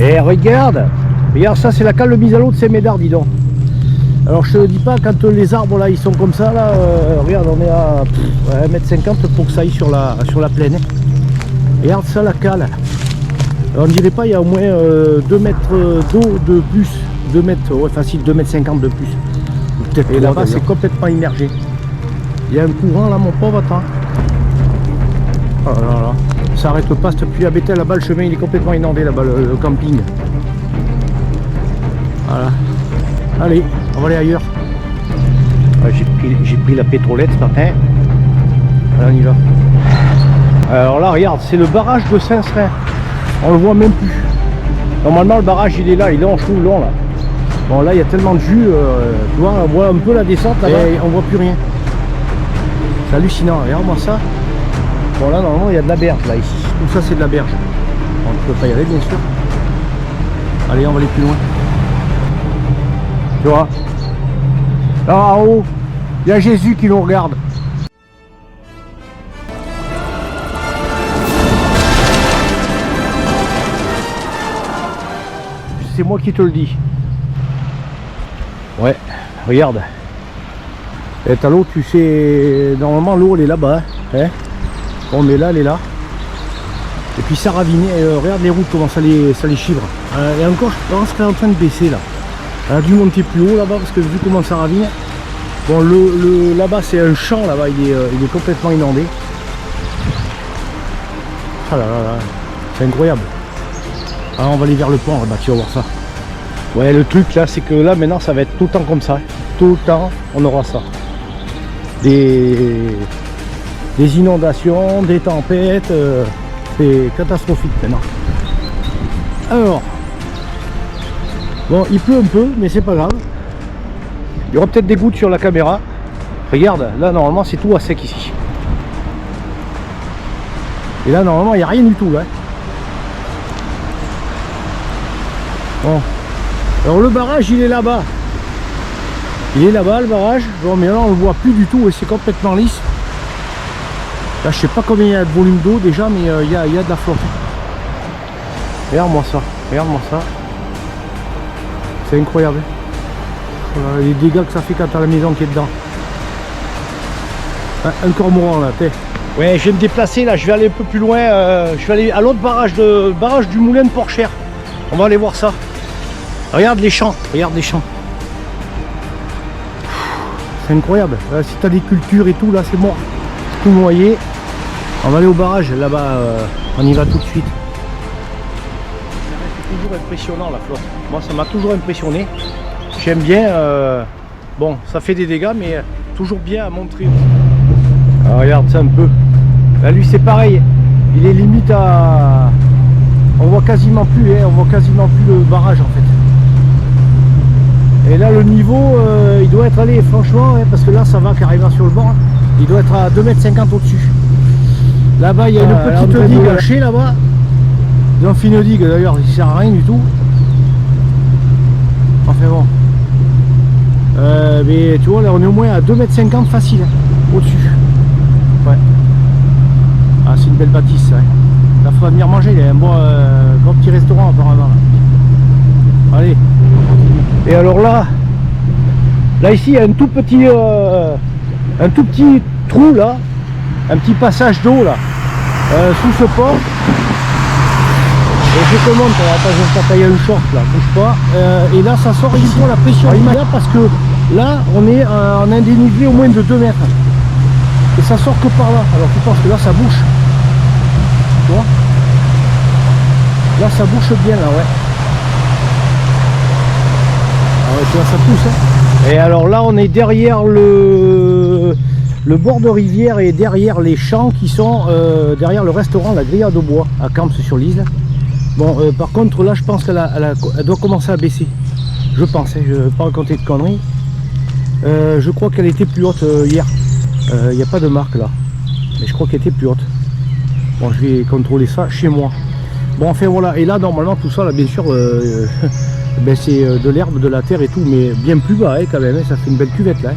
Et regarde, ça c'est la cale de mise à l'eau de Saint-Médard, dis donc. Alors je te le dis pas, quand les arbres là ils sont comme ça là, regarde, on est à 1,50 m pour que ça aille sur la plaine. Regarde ça, la cale. Alors, on dirait pas, il y a au moins 2 mètres d'eau de plus. 2 mètres, ouais, facile, 2,50 m de plus. Et là-bas c'est complètement immergé. Il y a un courant là, mon pauvre, attends. Oh là là. Ça arrête pas cette pluie à Béthel, là-bas le chemin il est complètement inondé, là-bas le camping. Voilà. Allez, on va aller ailleurs. J'ai pris la pétrolette ce matin. Allez, on y va. Alors là, regarde, c'est le barrage de Saint-Serin. On le voit même plus. Normalement, le barrage il est là, il est en chou long là. Bon, là il y a tellement de jus, tu vois, on voit un peu la descente là-bas et on voit plus rien. C'est hallucinant, regarde-moi ça. Bon, là normalement il y a de la berge là ici. Tout ça c'est de la berge. On ne peut pas y aller, bien sûr. Allez, on va aller plus loin. Tu vois, là en haut, il y a Jésus qui nous regarde. C'est moi qui te le dis. Ouais, regarde. Et t'as l'eau, tu sais, normalement l'eau elle est là-bas. Hein, bon, mais là elle est là. Et puis ça ravine, regarde les routes comment ça les chivre. Et encore je pense qu'elle est en train de baisser là. Elle a dû monter plus haut là-bas parce que vu comment ça ravine. Bon, là-bas c'est un champ, là-bas il est complètement inondé. Ah là là là, c'est incroyable. Alors on va aller vers le pont là-bas, tu vas voir ça. Ouais, le truc là c'est que là maintenant ça va être tout le temps comme ça. Tout le temps on aura ça. Des inondations, des tempêtes, c'est catastrophique maintenant. Alors, bon, il pleut un peu, mais c'est pas grave. Il y aura peut-être des gouttes sur la caméra. Regarde, là normalement c'est tout à sec ici. Et là normalement il n'y a rien du tout là. Bon. Alors le barrage il est là-bas. Il est là-bas le barrage. Bon, mais là on le voit plus du tout et c'est complètement lisse. Là je sais pas combien il y a de volume d'eau déjà, mais il y a de la flotte. Regarde-moi ça, regarde-moi ça. C'est incroyable. Voilà, les dégâts que ça fait quand t'as la maison qui est dedans. Un cormoran là, t'es. Ouais, je vais me déplacer là, je vais aller un peu plus loin. Je vais aller à l'autre barrage, barrage du moulin de Porchère. On va aller voir ça. Regarde les champs, regarde les champs. C'est incroyable. Si t'as des cultures et tout, là c'est mort. Tout noyé. On va aller au barrage là-bas, on y va tout de suite. C'est toujours impressionnant la flotte. Moi ça m'a toujours impressionné. J'aime bien. Bon, ça fait des dégâts, mais toujours bien à montrer. Ah, regarde ça un peu. Là lui c'est pareil. Il est limite à. On voit quasiment plus, hein, on voit quasiment plus le barrage en fait. Et là le niveau, il doit être allé franchement, hein, parce que là ça va carrément sur le bord. Il doit être à 2,50 m au-dessus. Là-bas il y a une petite digue hachée là-bas. Ils ont fait une digue d'ailleurs, il ne sert à rien du tout. Enfin bon. Mais tu vois là on est au moins à 2,50 m facile, hein, au-dessus. Ouais. Ah c'est une belle bâtisse ça. Hein. Là il faudra venir manger, il y a un bon petit restaurant apparemment. Là. Allez. Et alors là ici il y a un tout petit trou là, un petit passage d'eau là, sous ce port. Et je te montre, attends, je vais tailler un short là, bouge pas. Et là ça sort ici la pression immédiate parce que là on est en un dénivelé au moins de 2 mètres. Et ça sort que par là. Alors tu penses que là ça bouche. Tu vois? Là ça bouche bien là, ouais. Ah ouais, tu vois ça pousse hein. Et alors là on est derrière le bord de rivière et derrière les champs qui sont derrière le restaurant La Grillade au Bois à Camps-sur-Lise. Bon par contre là je pense qu'elle doit commencer à baisser. Je pense, hein, je ne vais pas raconter de conneries. Je crois qu'elle était plus haute hier. Il n'y a pas de marque là. Mais je crois qu'elle était plus haute. Bon je vais contrôler ça chez moi. Bon enfin voilà, et là normalement tout ça là bien sûr ben, c'est de l'herbe, de la terre et tout, mais bien plus bas hein, quand même, hein, ça fait une belle cuvette là. Hein.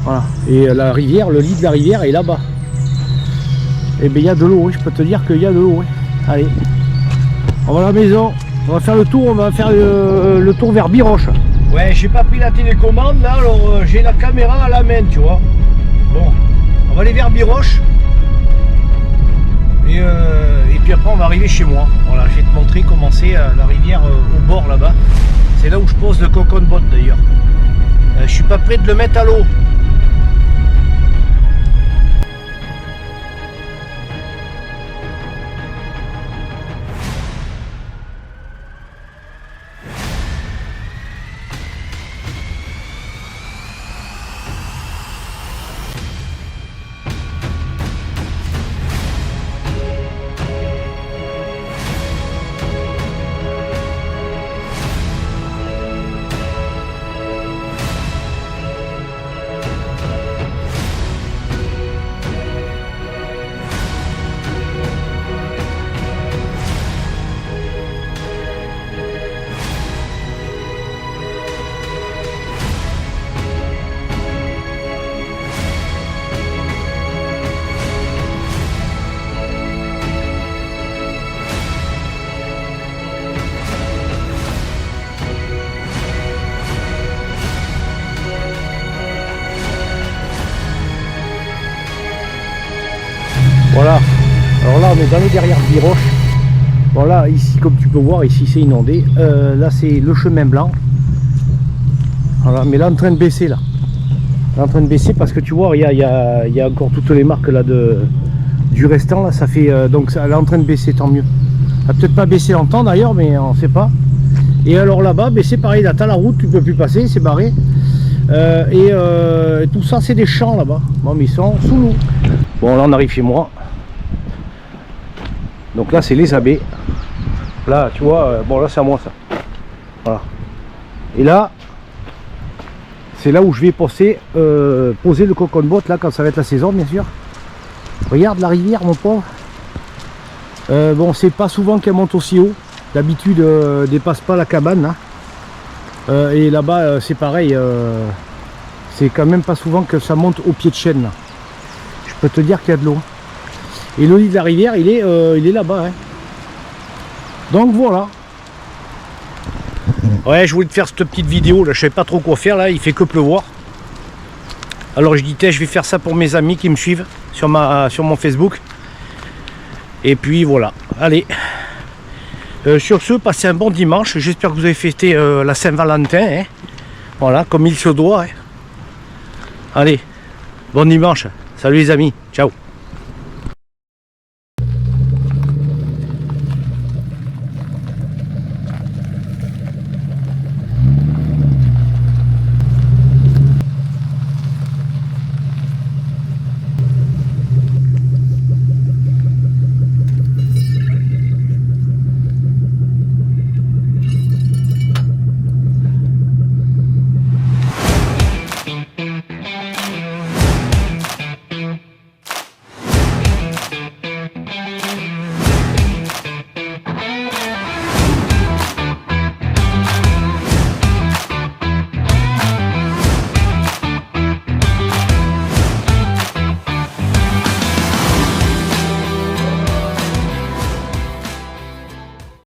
Voilà. Et la rivière, le lit de la rivière est là-bas. Et bien il y a de l'eau, hein, je peux te dire qu'il y a de l'eau. Hein. Allez, on va à la maison. On va faire le tour, on va faire le tour vers Biroche. Ouais, j'ai pas pris la télécommande là, alors j'ai la caméra à la main, tu vois. Bon, on va aller vers Biroche. Et puis après on va arriver chez moi. Voilà, je vais te montrer comment c'est la rivière au bord là-bas. C'est là où je pose le cocon boat d'ailleurs. Je suis pas prêt de le mettre à l'eau. Voilà, alors là on est dans les derrière Biroche. Bon là ici comme tu peux voir ici c'est inondé. Là c'est le chemin blanc. Voilà, mais là en train de baisser là. En train de baisser parce que tu vois il y a encore toutes les marques là du restant là, ça fait donc ça, elle est en train de baisser, tant mieux. Elle a peut-être pas baissé longtemps d'ailleurs, mais on sait pas. Et alors là-bas c'est pareil, là t'as la route, tu peux plus passer, c'est barré. Et tout ça c'est des champs là-bas. Bon mais ils sont sous l'eau. Bon là on arrive chez moi. Donc là c'est les abeilles. Là tu vois, bon là c'est à moi ça. Voilà. Et là c'est là où je vais poser le cocon boat là quand ça va être la saison bien sûr. Regarde la rivière mon pauvre. Bon c'est pas souvent qu'elle monte aussi haut. D'habitude dépasse pas la cabane là. Et là-bas c'est pareil. C'est quand même pas souvent que ça monte au pied de chêne là. Je peux te dire qu'il y a de l'eau. Et le lit de la rivière il est là-bas. Hein. Donc voilà. Ouais, je voulais te faire cette petite vidéo là, je savais pas trop quoi faire là, il fait que pleuvoir. Alors je dis je vais faire ça pour mes amis qui me suivent sur mon Facebook. Et puis voilà. Allez. Sur ce, passez un bon dimanche. J'espère que vous avez fêté la Saint-Valentin. Hein. Voilà, comme il se doit. Hein. Allez, bon dimanche. Salut les amis.